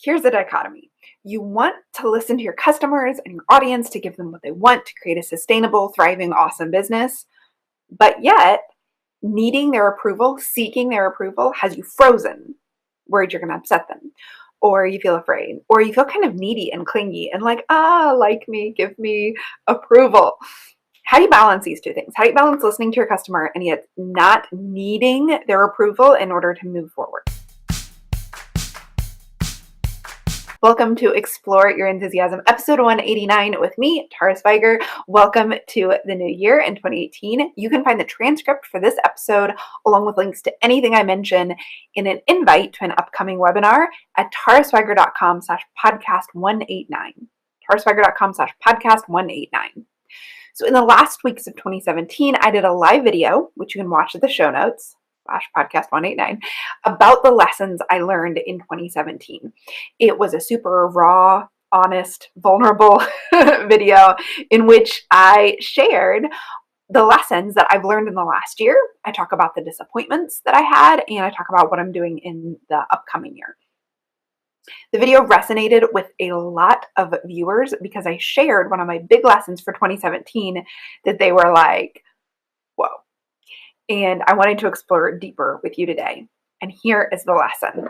Here's the dichotomy. You want to listen to your customers and your audience to give them what they want to create a sustainable, thriving, awesome business. But yet, needing their approval, seeking their approval has you frozen, worried you're going to upset them, or you feel afraid, or you feel kind of needy and clingy and like me, give me approval. How do you balance these two things? How do you balance listening to your customer and yet not needing their approval in order to move forward? Welcome to Explore Your Enthusiasm, episode 189 with me, Tara Swiger. Welcome to the new year in 2018. You can find the transcript for this episode along with links to anything I mention in an invite to an upcoming webinar at taraswiger.com/podcast189. taraswiger.com/podcast189. So in the last weeks of 2017, I did a live video, which you can watch at the show notes, /podcast 189, about the lessons I learned in 2017. It was a super raw, honest, vulnerable video in which I shared the lessons that I've learned in the last year. I talk about the disappointments that I had, and I talk about what I'm doing in the upcoming year. The video resonated with a lot of viewers because I shared one of my big lessons for 2017 that they were like, whoa. And I wanted to explore it deeper with you today. And here is the lesson.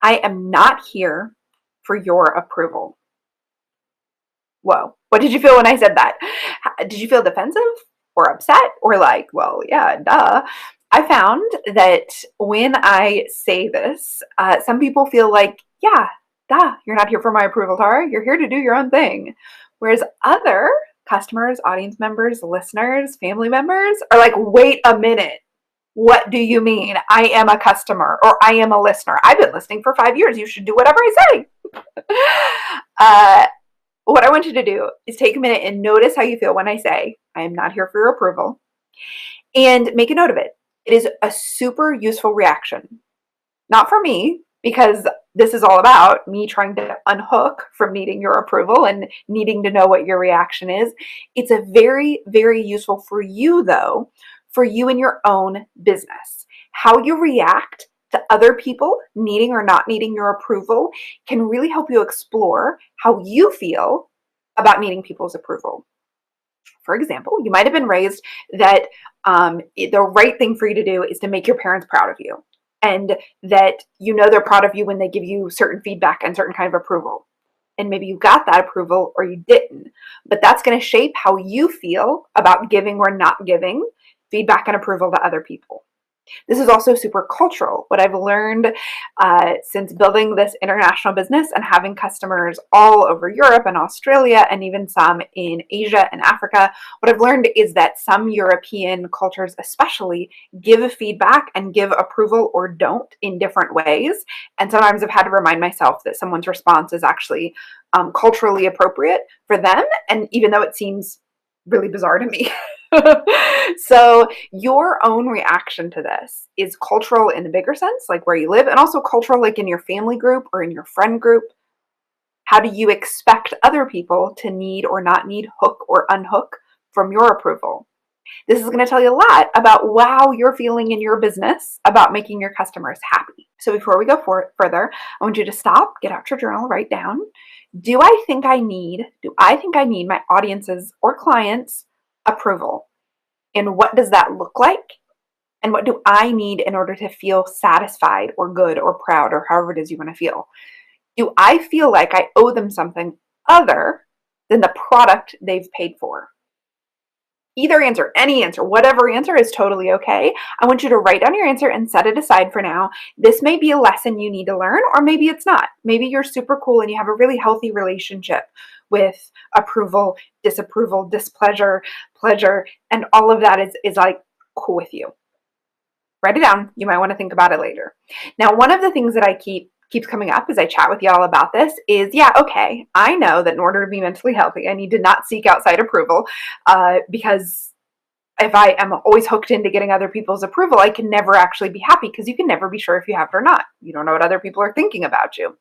I am not here for your approval. Whoa. What did you feel when I said that? Did you feel defensive or upset or like, well, yeah, duh? I found that when I say this, some people feel like, yeah, duh, you're not here for my approval, Tara. You're here to do your own thing. Whereas other customers, audience members, listeners, family members are like, wait a minute. What do you mean? I am a customer or I am a listener. I've been listening for 5 years. You should do whatever I say. What I want you to do is take a minute and notice how you feel when I say, I am not here for your approval, and make a note of it. It is a super useful reaction. Not for me, because this is all about me trying to unhook from needing your approval and needing to know what your reaction is. It's a very, very useful for you, though, for you in your own business. How you react to other people needing or not needing your approval can really help you explore how you feel about needing people's approval. For example, you might have been raised that the right thing for you to do is to make your parents proud of you, and that you know they're proud of you when they give you certain feedback and certain kind of approval. And maybe you got that approval or you didn't, but that's going to shape how you feel about giving or not giving feedback and approval to other people. This is also super cultural. What I've learned since building this international business and having customers all over Europe and Australia and even some in Asia and Africa, what I've learned is that some European cultures especially give feedback and give approval or don't in different ways. And sometimes I've had to remind myself that someone's response is actually culturally appropriate for them, and even though it seems really bizarre to me. So your own reaction to this is cultural in the bigger sense, like where you live, and also cultural like in your family group or in your friend group. How do you expect other people to need or not need, hook or unhook from your approval? This is going to tell you a lot about how you're feeling in your business about making your customers happy. So before we go further, I want you to stop, get out your journal, write down. Do I think I need my audience's or clients' approval? And what does that look like? And what do I need in order to feel satisfied or good or proud or however it is you want to feel? Do I feel like I owe them something other than the product they've paid for? Either answer, any answer, whatever answer is totally okay. I want you to write down your answer and set it aside for now. This may be a lesson you need to learn, or maybe it's not. Maybe you're super cool and you have a really healthy relationship with approval, disapproval, displeasure, pleasure, and all of that is like cool with you. Write it down. You might want to think about it later. Now, one of the things that keeps coming up as I chat with y'all about this is, yeah, okay, I know that in order to be mentally healthy, I need to not seek outside approval because if I am always hooked into getting other people's approval, I can never actually be happy because you can never be sure if you have it or not. You don't know what other people are thinking about you.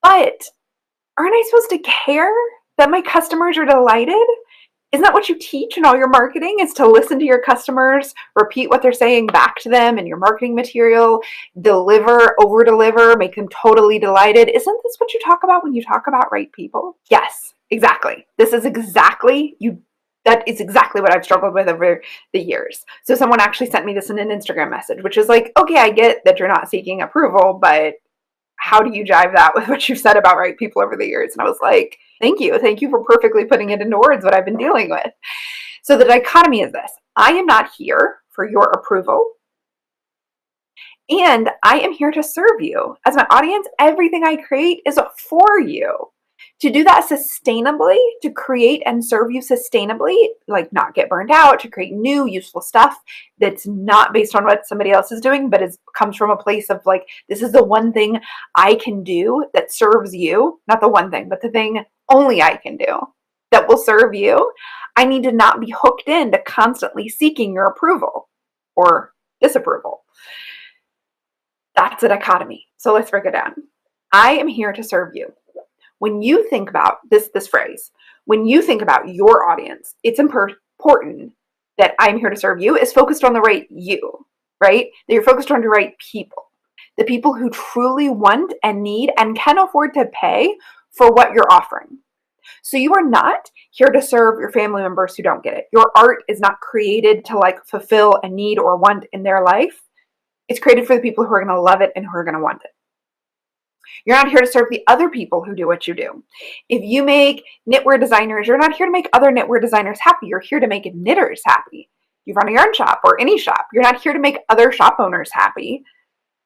But aren't I supposed to care that my customers are delighted? Isn't that what you teach in all your marketing, is to listen to your customers, repeat what they're saying back to them in your marketing material, deliver, over deliver, make them totally delighted? Isn't this what you talk about when you talk about right people? Yes, exactly. This is exactly that is exactly what I've struggled with over the years. So someone actually sent me this in an Instagram message, which is like, okay, I get that you're not seeking approval, but how do you jive that with what you've said about right people over the years? And I was like, thank you. Thank you for perfectly putting it into words what I've been dealing with. So the dichotomy is this: I am not here for your approval, and I am here to serve you. As my audience, everything I create is for you. To do that sustainably, to create and serve you sustainably, like not get burned out, to create new useful stuff that's not based on what somebody else is doing, but comes from a place of like, this is the one thing I can do that serves you. Not the one thing, but the thing only I can do that will serve you. I need to not be hooked into constantly seeking your approval or disapproval. That's a dichotomy. So let's break it down. I am here to serve you. When you think about this phrase, when you think about your audience, it's important that I'm here to serve you is focused on the right you, right? That you're focused on the right people, the people who truly want and need and can afford to pay for what you're offering. So you are not here to serve your family members who don't get it. Your art is not created to like fulfill a need or want in their life. It's created for the people who are going to love it and who are going to want it. You're not here to serve the other people who do what you do. If you make knitwear designers, you're not here to make other knitwear designers happy. You're here to make knitters happy. You run a yarn shop or any shop. You're not here to make other shop owners happy.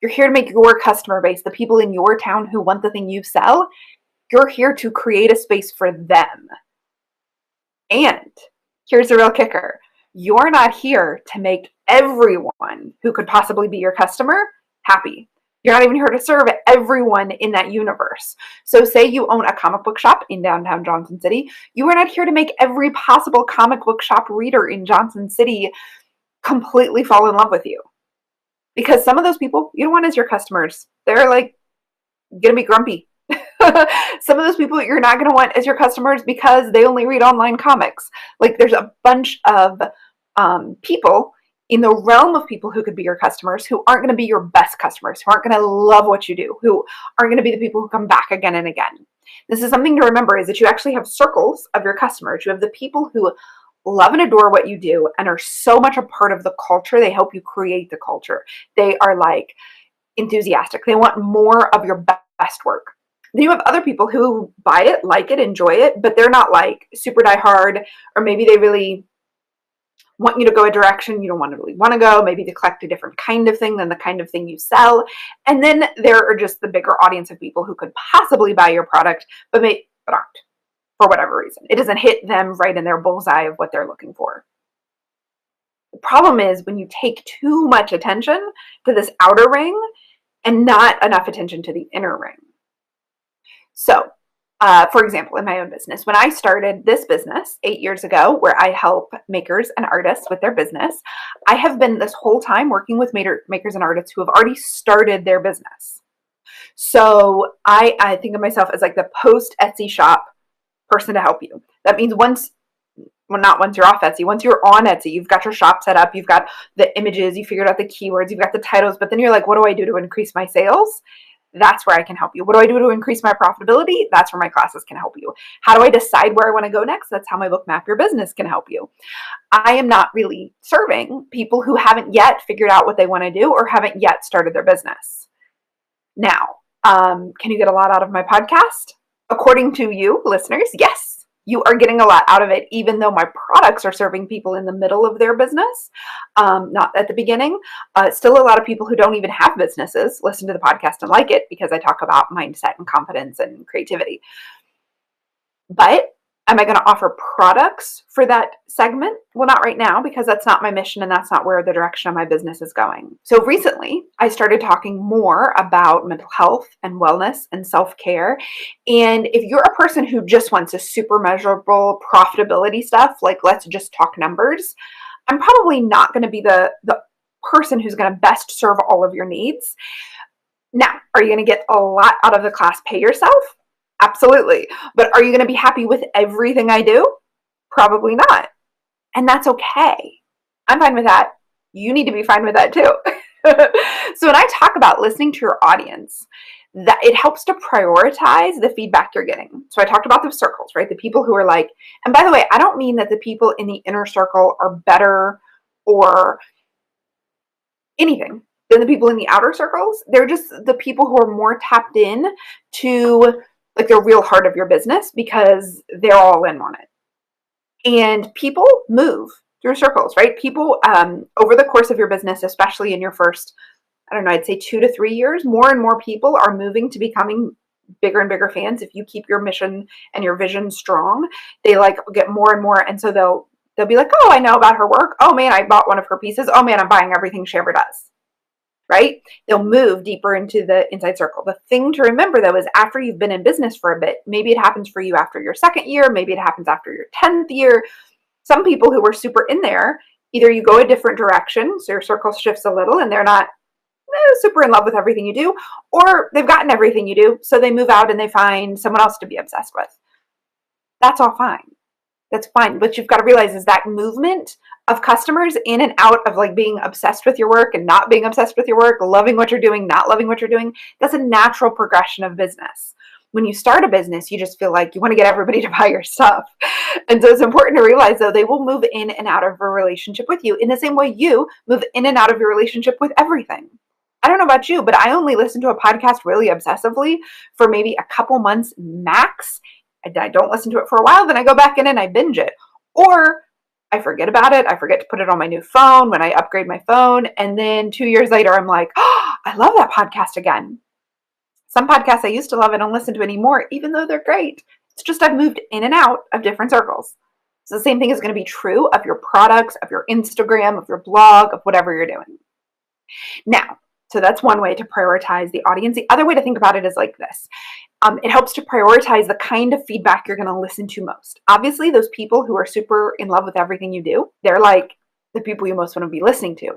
You're here to make your customer base, the people in your town who want the thing you sell. You're here to create a space for them. And here's the real kicker. You're not here to make everyone who could possibly be your customer happy. You're not even here to serve everyone in that universe. So say you own a comic book shop in downtown Johnson City. You are not here to make every possible comic book shop reader in Johnson City completely fall in love with you. Because some of those people you don't want as your customers. They're like going to be grumpy. Some of those people you're not going to want as your customers because they only read online comics. Like there's a bunch of people in the realm of people who could be your customers who aren't going to be your best customers, who aren't going to love what you do, who aren't going to be the people who come back again and again. This is something to remember, is that you actually have circles of your customers. You have the people who love and adore what you do and are so much a part of the culture. They help you create the culture. They are like enthusiastic. They want more of your best work. Then you have other people who buy it, like it, enjoy it, but they're not like super diehard, or maybe they really want you to go a direction you don't really want to go. Maybe they collect a different kind of thing than the kind of thing you sell. And then there are just the bigger audience of people who could possibly buy your product, but aren't for whatever reason. It doesn't hit them right in their bullseye of what they're looking for. The problem is when you take too much attention to this outer ring and not enough attention to the inner ring. So, for example, in my own business, when I started this business 8 years ago, where I help makers and artists with their business, I have been this whole time working with makers and artists who have already started their business. So I think of myself as like the post Etsy shop person to help you. That means not once you're off Etsy, once you're on Etsy, you've got your shop set up, you've got the images, you figured out the keywords, you've got the titles, but then you're like, what do I do to increase my sales? That's where I can help you. What do I do to increase my profitability? That's where my classes can help you. How do I decide where I want to go next? That's how my book Map Your Business can help you. I am not really serving people who haven't yet figured out what they want to do or haven't yet started their business. Now, can you get a lot out of my podcast? According to you, listeners, yes. You are getting a lot out of it, even though my products are serving people in the middle of their business, not at the beginning. Still a lot of people who don't even have businesses listen to the podcast and like it because I talk about mindset and confidence and creativity. But am I going to offer products for that segment? Well, not right now, because that's not my mission and that's not where the direction of my business is going. So recently, I started talking more about mental health and wellness and self-care. And if you're a person who just wants a super measurable profitability stuff, like let's just talk numbers, I'm probably not going to be the person who's going to best serve all of your needs. Now, are you going to get a lot out of the class pay yourself? Absolutely. But are you going to be happy with everything I do? Probably not. And that's okay. I'm fine with that. You need to be fine with that too. So when I talk about listening to your audience, that it helps to prioritize the feedback you're getting. So I talked about the circles, right? The people who are like, and by the way, I don't mean that the people in the inner circle are better or anything than the people in the outer circles. They're just the people who are more tapped in to like the real heart of your business because they're all in on it. And people move through circles, right? People over the course of your business, especially in your first, I don't know, I'd say 2 to 3 years, more and more people are moving to becoming bigger and bigger fans. If you keep your mission and your vision strong, they like get more and more. And so they'll be like, oh, I know about her work. Oh man, I bought one of her pieces. Oh man, I'm buying everything she ever does. Right? They'll move deeper into the inside circle. The thing to remember though is after you've been in business for a bit, maybe it happens for you after your second year, maybe it happens after your 10th year. Some people who were super in there, either you go a different direction, so your circle shifts a little and they're not super in love with everything you do, or they've gotten everything you do, so they move out and they find someone else to be obsessed with. That's all fine. That's fine. What you've got to realize is that movement of customers in and out of like being obsessed with your work and not being obsessed with your work, loving what you're doing, not loving what you're doing, that's a natural progression of business. When you start a business, you just feel like you want to get everybody to buy your stuff. And so it's important to realize though, they will move in and out of a relationship with you in the same way you move in and out of your relationship with everything. I don't know about you, but I only listen to a podcast really obsessively for maybe a couple months max. I don't listen to it for a while, then I go back in and I binge it. Or I forget about it. I forget to put it on my new phone when I upgrade my phone. And then 2 years later, I'm like, oh, I love that podcast again. Some podcasts I used to love, I don't listen to anymore, even though they're great. It's just I've moved in and out of different circles. So the same thing is going to be true of your products, of your Instagram, of your blog, of whatever you're doing. Now, so that's one way to prioritize the audience. The other way to think about it is like this. It helps to prioritize the kind of feedback you're going to listen to most. Obviously, those people who are super in love with everything you do, they're like the people you most want to be listening to.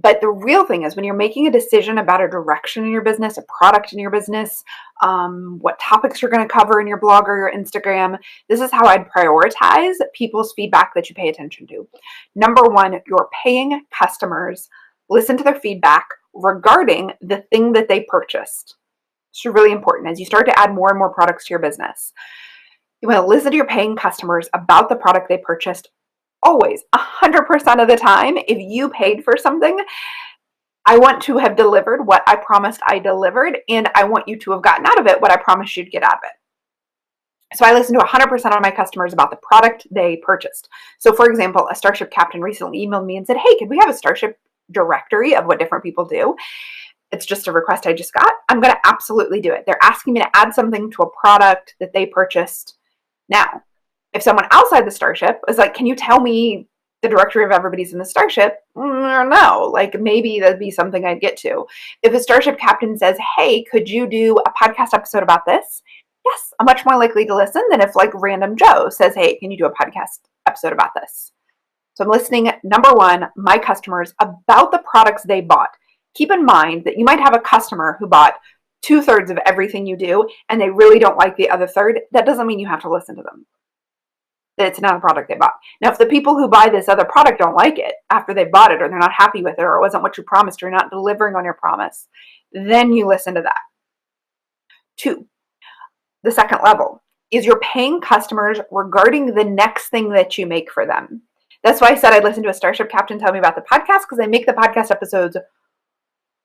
But the real thing is when you're making a decision about a direction in your business, a product in your business, what topics you're going to cover in your blog or your Instagram, this is how I'd prioritize people's feedback that you pay attention to. Number one, your paying customers, listen to their feedback regarding the thing that they purchased. It's really important as you start to add more and more products to your business. You want to listen to your paying customers about the product they purchased. Always, 100% of the time, if you paid for something, I want to have delivered what I promised I delivered, and I want you to have gotten out of it what I promised you'd get out of it. So I listen to 100% of my customers about the product they purchased. So for example, a Starship captain recently emailed me and said, hey, could we have a Starship directory of what different people do? It's just a request I just got. I'm going to absolutely do it. They're asking me to add something to a product that they purchased. Now, if someone outside the Starship is like, can you tell me the directory of everybody's in the Starship? No, like maybe that'd be something I'd get to. If a Starship captain says, hey, could you do a podcast episode about this? Yes, I'm much more likely to listen than if like random Joe says, hey, can you do a podcast episode about this? So I'm listening, number one, my customers about the products they bought. Keep in mind that you might have a customer who bought 2/3 of everything you do and they really don't like the other third. That doesn't mean you have to listen to them. It's not a product they bought. Now, if the people who buy this other product don't like it after they bought it, or they're not happy with it, or it wasn't what you promised, or you're not delivering on your promise, then you listen to that. 2, the second level is your paying customers regarding the next thing that you make for them. That's why I said I'd listen to a Starship captain tell me about the podcast, because I make the podcast episodes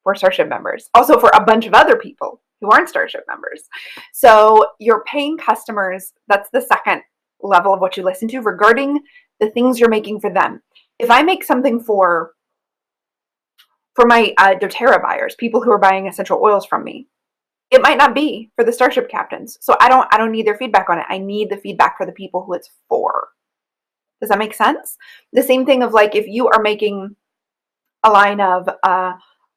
for Starship members, also for a bunch of other people who aren't Starship members. So your paying customers, that's the second level of what you listen to regarding the things you're making for them. If I make something for my doTERRA buyers, people who are buying essential oils from me, it might not be for the Starship captains. So I don't need their feedback on it. I need the feedback for the people who it's for. Does that make sense? The same thing of like if you are making a line of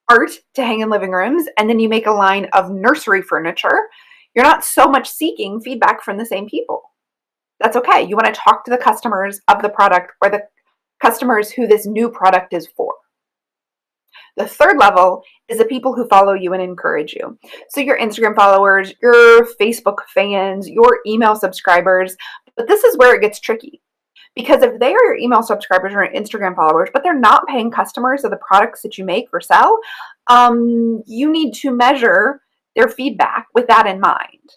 art to hang in living rooms and then you make a line of nursery furniture, you're not so much seeking feedback from the same people. That's okay. You want to talk to the customers of the product or the customers who this new product is for. The third level is the people who follow you and encourage you. So your Instagram followers, your Facebook fans, your email subscribers. But this is where it gets tricky Because if they are your email subscribers or Instagram followers, but they're not paying customers of the products that you make or sell, you need to measure their feedback with that in mind,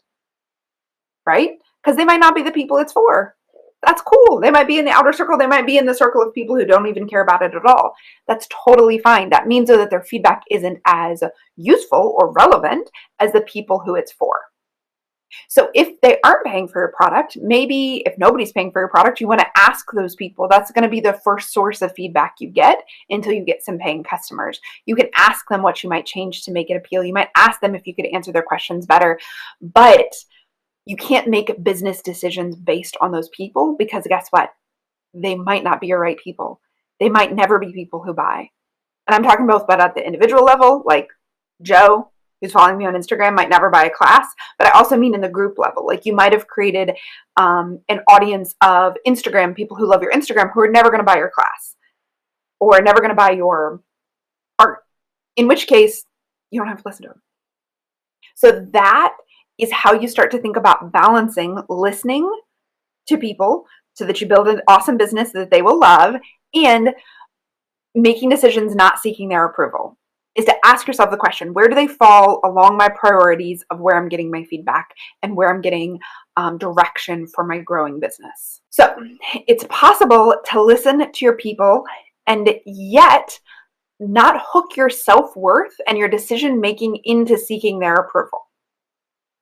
right? Because they might not be the people it's for. That's cool. They might be in the outer circle. They might be in the circle of people who don't even care about it at all. That's totally fine. That means, though, that their feedback isn't as useful or relevant as the people who it's for. So if they aren't paying for your product, maybe if nobody's paying for your product, you want to ask those people. That's going to be the first source of feedback you get until you get some paying customers. You can ask them what you might change to make it appeal. You might ask them if you could answer their questions better, but you can't make business decisions based on those people, because guess what? They might not be your right people. They might never be people who buy. And I'm talking both about at the individual level, like Joe, who's following me on Instagram, might never buy a class, but I also mean in the group level. Like you might have created an audience of Instagram people who love your Instagram who are never going to buy your class or never going to buy your art, in which case you don't have to listen to them. So that is how you start to think about balancing listening to people so that you build an awesome business that they will love, and making decisions not seeking their approval. Is to ask yourself the question, where do they fall along my priorities of where I'm getting my feedback and where I'm getting direction for my growing business? So it's possible to listen to your people and yet not hook your self-worth and your decision-making into seeking their approval.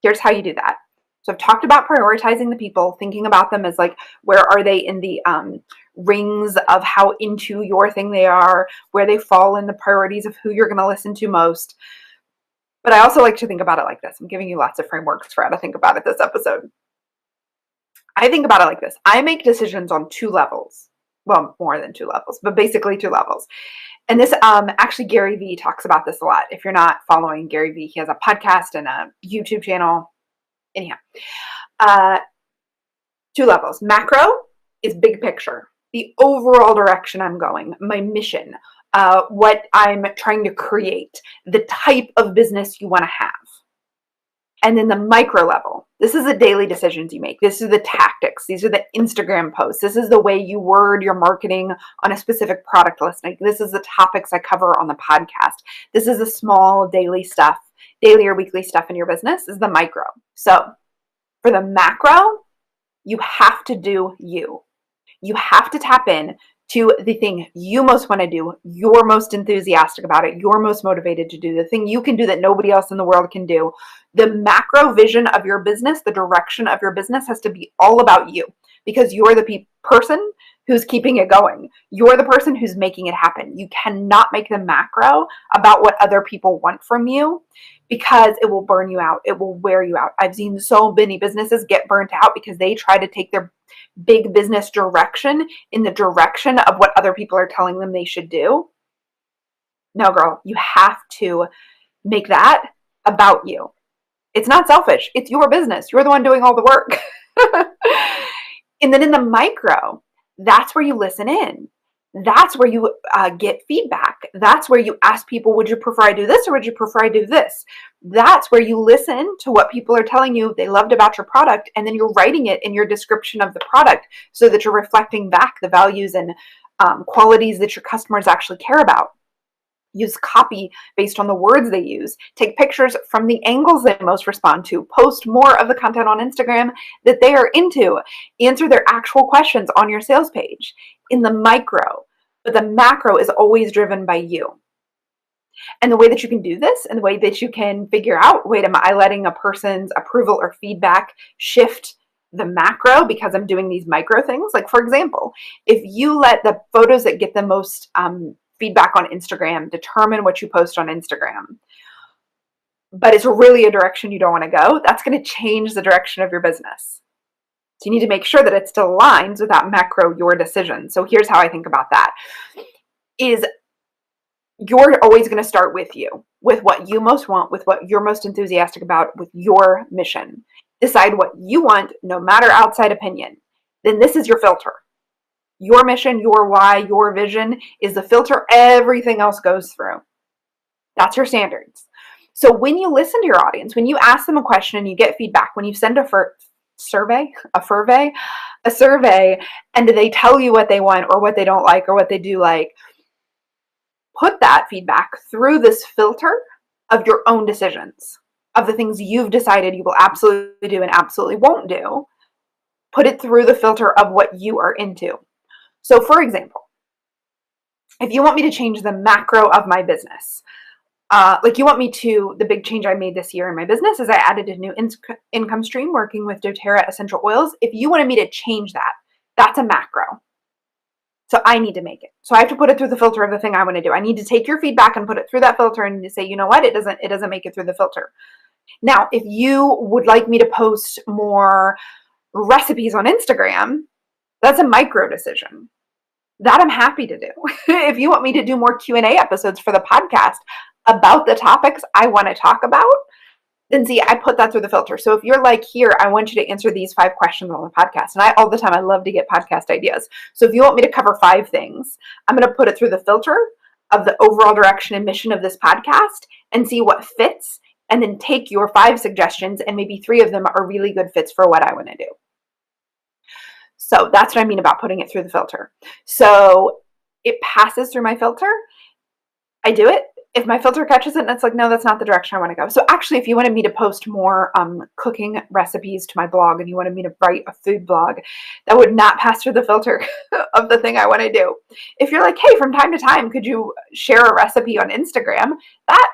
Here's how you do that. So I've talked about prioritizing the people, thinking about them as like, where are they in the rings of how into your thing they are, where they fall in the priorities of who you're going to listen to most. But I also like to think about it like this. I'm giving you lots of frameworks for how to think about it this episode. I think about it like this. I make decisions on 2 levels. Well, more than 2 levels, but basically 2 levels. And this, actually, Gary Vee talks about this a lot. If you're not following Gary Vee, he has a podcast and a YouTube channel. Anyhow, 2 levels. Macro is big picture, the overall direction I'm going, my mission, what I'm trying to create, the type of business you want to have. And then the micro level, this is the daily decisions you make. This is the tactics. These are the Instagram posts. This is the way you word your marketing on a specific product listing. This is the topics I cover on the podcast. This is the small daily stuff, daily or weekly stuff in your business. This is the micro. So for the macro, you have to do you. You have to tap in to the thing you most want to do, you're most enthusiastic about it, you're most motivated to do, the thing you can do that nobody else in the world can do. The macro vision of your business, the direction of your business has to be all about you, because you're the person who's keeping it going. You're the person who's making it happen. You cannot make the macro about what other people want from you, because it will burn you out. It will wear you out. I've seen so many businesses get burnt out because they try to take their big business direction in the direction of what other people are telling them they should do. No, girl, you have to make that about you. It's not selfish. It's your business. You're the one doing all the work. And then in the micro, that's where you listen in. That's where you get feedback. That's where you ask people, would you prefer I do this or would you prefer I do this? That's where you listen to what people are telling you they loved about your product, and then you're writing it in your description of the product so that you're reflecting back the values and qualities that your customers actually care about. Use copy based on the words they use. Take pictures from the angles they most respond to. Post more of the content on Instagram that they are into. Answer their actual questions on your sales page in the micro. But the macro is always driven by you. And the way that you can do this, and the way that you can figure out, wait, am I letting a person's approval or feedback shift the macro because I'm doing these micro things? Like, for example, if you let the photos that get the most feedback on Instagram determine what you post on Instagram, but it's really a direction you don't want to go, that's going to change the direction of your business. So you need to make sure that it still aligns with that macro, your decision. So here's how I think about that. Is you're always going to start with you, with what you most want, with what you're most enthusiastic about, with your mission. Decide what you want, no matter outside opinion. Then this is your filter. Your mission, your why, your vision is the filter everything else goes through. That's your standards. So when you listen to your audience, when you ask them a question and you get feedback, when you send a survey, a survey and they tell you what they want or what they don't like or what they do like, put that feedback through this filter of your own decisions, of the things you've decided you will absolutely do and absolutely won't do. Put it through the filter of what you are into. So for example, if you want me to change the macro of my business, like you want me to, the big change I made this year in my business is I added a new income stream working with doTERRA essential oils. If you wanted me to change that, that's a macro. So I need to make it. So I have to put it through the filter of the thing I want to do. I need to take your feedback and put it through that filter and say, you know what? It doesn't make it through the filter. Now, if you would like me to post more recipes on Instagram, that's a micro decision. That I'm happy to do. If you want me to do more Q&A episodes for the podcast about the topics I want to talk about, then see, I put that through the filter. So if you're like, here, I want you to answer these 5 questions on the podcast. And all the time, I love to get podcast ideas. So if you want me to cover 5 things, I'm going to put it through the filter of the overall direction and mission of this podcast and see what fits, and then take your 5 suggestions and maybe 3 of them are really good fits for what I want to do. So that's what I mean about putting it through the filter. So it passes through my filter. I do it. If my filter catches it and it's like, no, that's not the direction I want to go. So actually, if you wanted me to post more cooking recipes to my blog and you wanted me to write a food blog, that would not pass through the filter of the thing I want to do. If you're like, hey, from time to time, could you share a recipe on Instagram?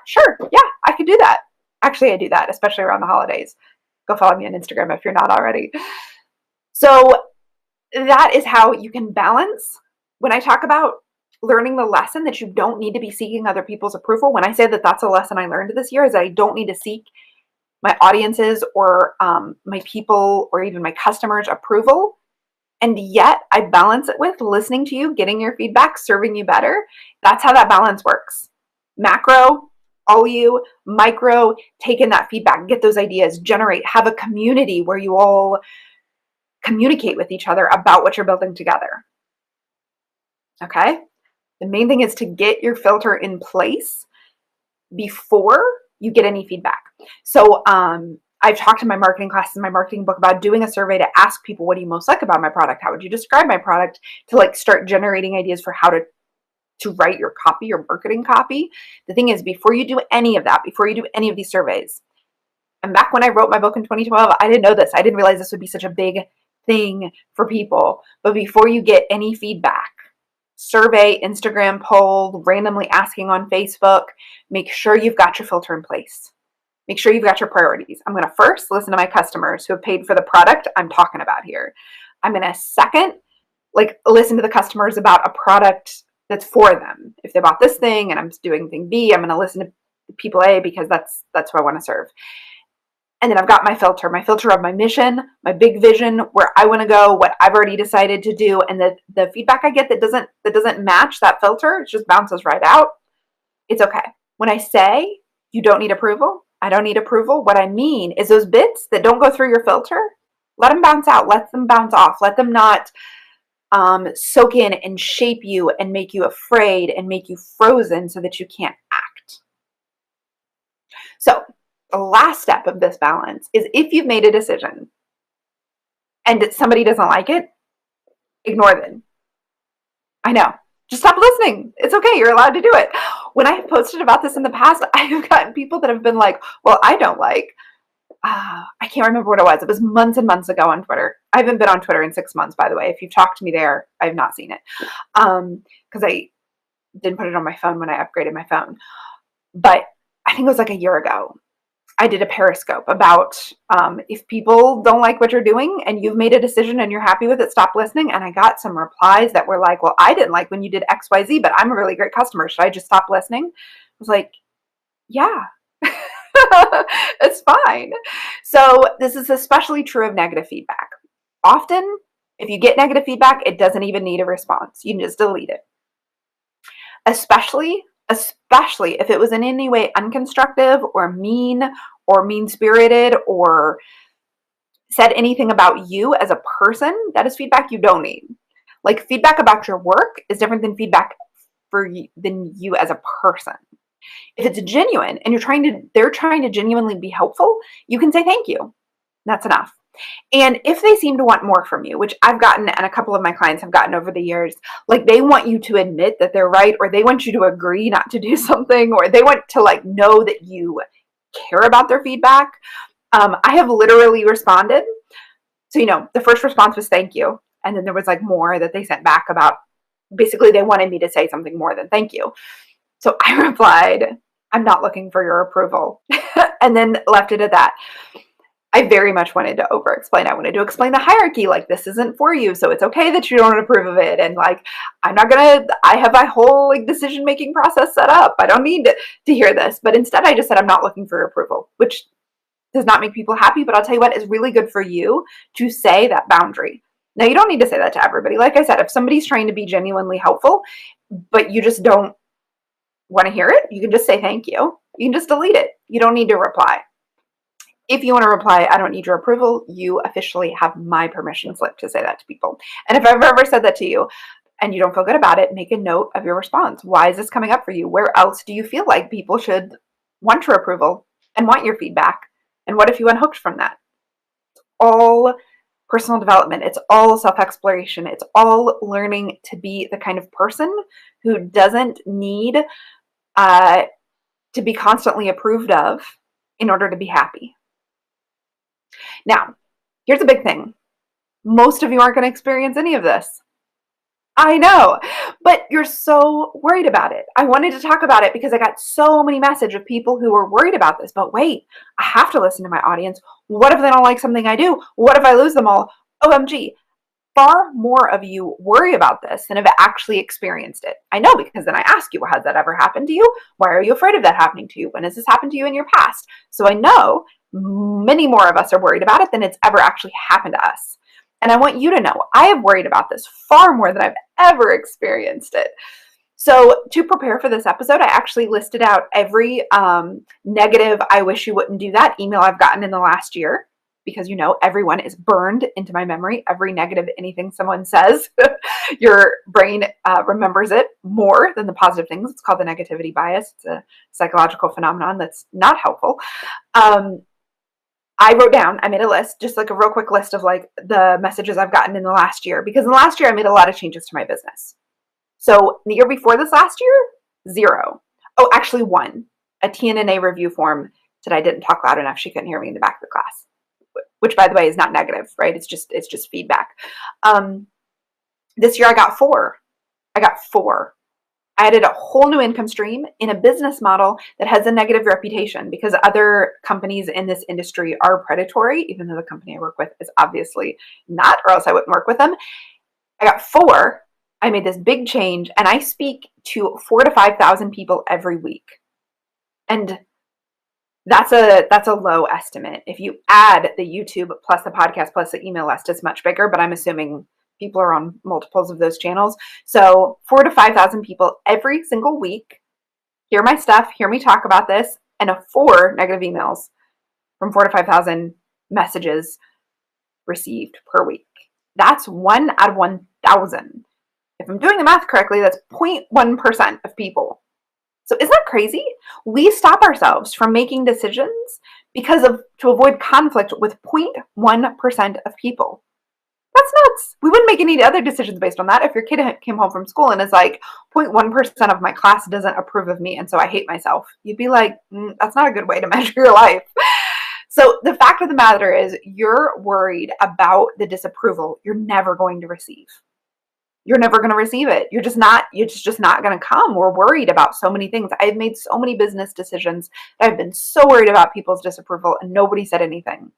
Sure. Yeah, I could do that. Actually, I do that, especially around the holidays. Go follow me on Instagram if you're not already. So that is how you can balance. When I talk about learning the lesson that you don't need to be seeking other people's approval, when I say that that's a lesson I learned this year, is that I don't need to seek my audiences or my people or even my customers' approval. And yet I balance it with listening to you, getting your feedback, serving you better. That's how that balance works. Macro, all you, micro, take in that feedback, get those ideas, generate, have a community where you all communicate with each other about what you're building together. Okay? The main thing is to get your filter in place before you get any feedback. So I've talked in my marketing classes, my marketing book, about doing a survey to ask people, what do you most like about my product? How would you describe my product? To like start generating ideas for how to write your copy, your marketing copy. The thing is, before you do any of that, before you do any of these surveys, and back when I wrote my book in 2012, I didn't know this. I didn't realize this would be such a big thing for people. But before you get any feedback, survey, Instagram poll, randomly asking on Facebook, make sure you've got your filter in place. Make sure you've got your priorities. I'm going to first listen to my customers who have paid for the product I'm talking about here. I'm going to second, listen to the customers about a product that's for them. If they bought this thing and I'm doing thing B, I'm going to listen to people A because that's who I want to serve. And then I've got my filter of my mission, my big vision, where I want to go, what I've already decided to do, and the feedback I get that doesn't match that filter, it just bounces right out. It's okay. When I say you don't need approval, I don't need approval, what I mean is those bits that don't go through your filter, let them bounce out, let them bounce off, let them not soak in and shape you and make you afraid and make you frozen so that you can't act. So the last step of this balance is, if you've made a decision and somebody doesn't like it, ignore them. I know. Just stop listening. It's okay. You're allowed to do it. When I have posted about this in the past, I have gotten people that have been like, well, I don't like, I can't remember what it was. It was months and months ago on Twitter. I haven't been on Twitter in 6 months, by the way. If you've talked to me there, I have not seen it. Because I didn't put it on my phone when I upgraded my phone. But I think it was like a year ago. I did a Periscope about if people don't like what you're doing and you've made a decision and you're happy with it, stop listening. And I got some replies that were like, well, I didn't like when you did XYZ, but I'm a really great customer. Should I just stop listening? I was like, yeah, it's fine. So this is especially true of negative feedback. Often, if you get negative feedback, it doesn't even need a response. You can just delete it. Especially if it was in any way unconstructive or mean-spirited or said anything about you as a person, that is feedback you don't need. Like, feedback about your work is different than feedback than you as a person. If it's genuine and they're trying to genuinely be helpful, you can say thank you. That's enough. And if they seem to want more from you, which I've gotten and a couple of my clients have gotten over the years, like they want you to admit that they're right, or they want you to agree not to do something, or they want to like know that you care about their feedback. I have literally responded. So, the first response was thank you. And then there was like more that they sent back about basically they wanted me to say something more than thank you. So I replied, I'm not looking for your approval, and then left it at that. I very much wanted to over explain. I wanted to explain the hierarchy, like this isn't for you, so it's okay that you don't approve of it. And like, I have my whole like decision making process set up. I don't need to hear this. But instead I just said, I'm not looking for approval, which does not make people happy. But I'll tell you what is really good for you to say that boundary. Now, you don't need to say that to everybody. Like I said, if somebody's trying to be genuinely helpful, but you just don't want to hear it, you can just say thank you. You can just delete it. You don't need to reply. If you want to reply, I don't need your approval, you officially have my permission slip to say that to people. And if I've ever said that to you and you don't feel good about it, make a note of your response. Why is this coming up for you? Where else do you feel like people should want your approval and want your feedback? And what if you unhooked from that? All personal development. It's all self-exploration. It's all learning to be the kind of person who doesn't need to be constantly approved of in order to be happy. Now, here's a big thing. Most of you aren't going to experience any of this. I know, but you're so worried about it. I wanted to talk about it because I got so many messages of people who were worried about this. But wait, I have to listen to my audience. What if they don't like something I do? What if I lose them all? OMG. Far more of you worry about this than have actually experienced it. I know, because then I ask you, well, has that ever happened to you? Why are you afraid of that happening to you? When has this happened to you in your past? So I know many more of us are worried about it than it's ever actually happened to us. And I want you to know, I have worried about this far more than I've ever experienced it. So to prepare for this episode, I actually listed out every negative, I wish you wouldn't do that email I've gotten in the last year. Because everyone is burned into my memory. Every negative anything someone says, your brain remembers it more than the positive things. It's called the negativity bias. It's a psychological phenomenon that's not helpful. I wrote down, I made a list, just like a real quick list of like the messages I've gotten in the last year. Because in the last year, I made a lot of changes to my business. So the year before this last year, 0. Oh, actually 1. A TNNA review form said I didn't talk loud enough. She couldn't hear me in the back of the class. Which, by the way, is not negative, right? It's just feedback. This year I got 4. I added a whole new income stream in a business model that has a negative reputation because other companies in this industry are predatory, even though the company I work with is obviously not, or else I wouldn't work with them. I got 4. I made this big change, and I speak to 4,000 to 5,000 people every week. And that's a low estimate. If you add the YouTube plus the podcast plus the email list, it's much bigger, but I'm assuming people are on multiples of those channels. So 4,000 to 5,000 people every single week hear my stuff, hear me talk about this, and 4 negative emails from 4,000 to 5,000 messages received per week. That's 1 out of 1,000. If I'm doing the math correctly, that's 0.1% of people. So isn't that crazy? We stop ourselves from making decisions to avoid conflict with 0.1% of people. That's nuts. We wouldn't make any other decisions based on that. If your kid came home from school and is like, 0.1% of my class doesn't approve of me, and so I hate myself, you'd be like, that's not a good way to measure your life. So the fact of the matter is, you're worried about the disapproval you're never going to receive. You're never going to receive it. It's just not going to come. We're worried about so many things. I've made so many business decisions that I've been so worried about people's disapproval, and nobody said anything.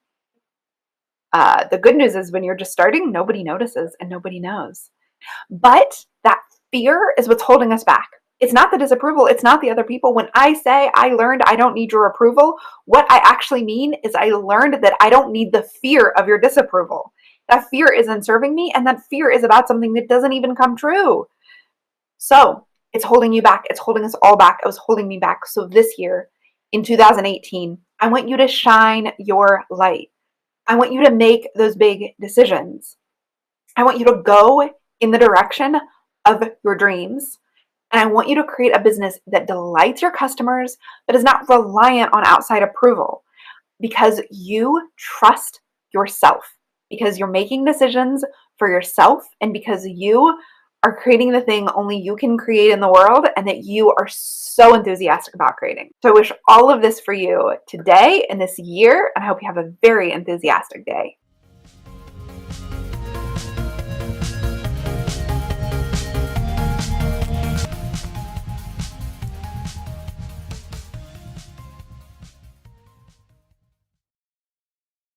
The good news is when you're just starting, nobody notices and nobody knows. But that fear is what's holding us back. It's not the disapproval. It's not the other people. When I say I learned I don't need your approval, what I actually mean is I learned that I don't need the fear of your disapproval. That fear isn't serving me, and that fear is about something that doesn't even come true. So it's holding you back. It's holding us all back. It was holding me back. So this year, in 2018, I want you to shine your light. I want you to make those big decisions. I want you to go in the direction of your dreams. And I want you to create a business that delights your customers, but is not reliant on outside approval, because you trust yourself, because you're making decisions for yourself and because you are creating the thing only you can create in the world and that you are so enthusiastic about creating. So I wish all of this for you today and this year, and I hope you have a very enthusiastic day.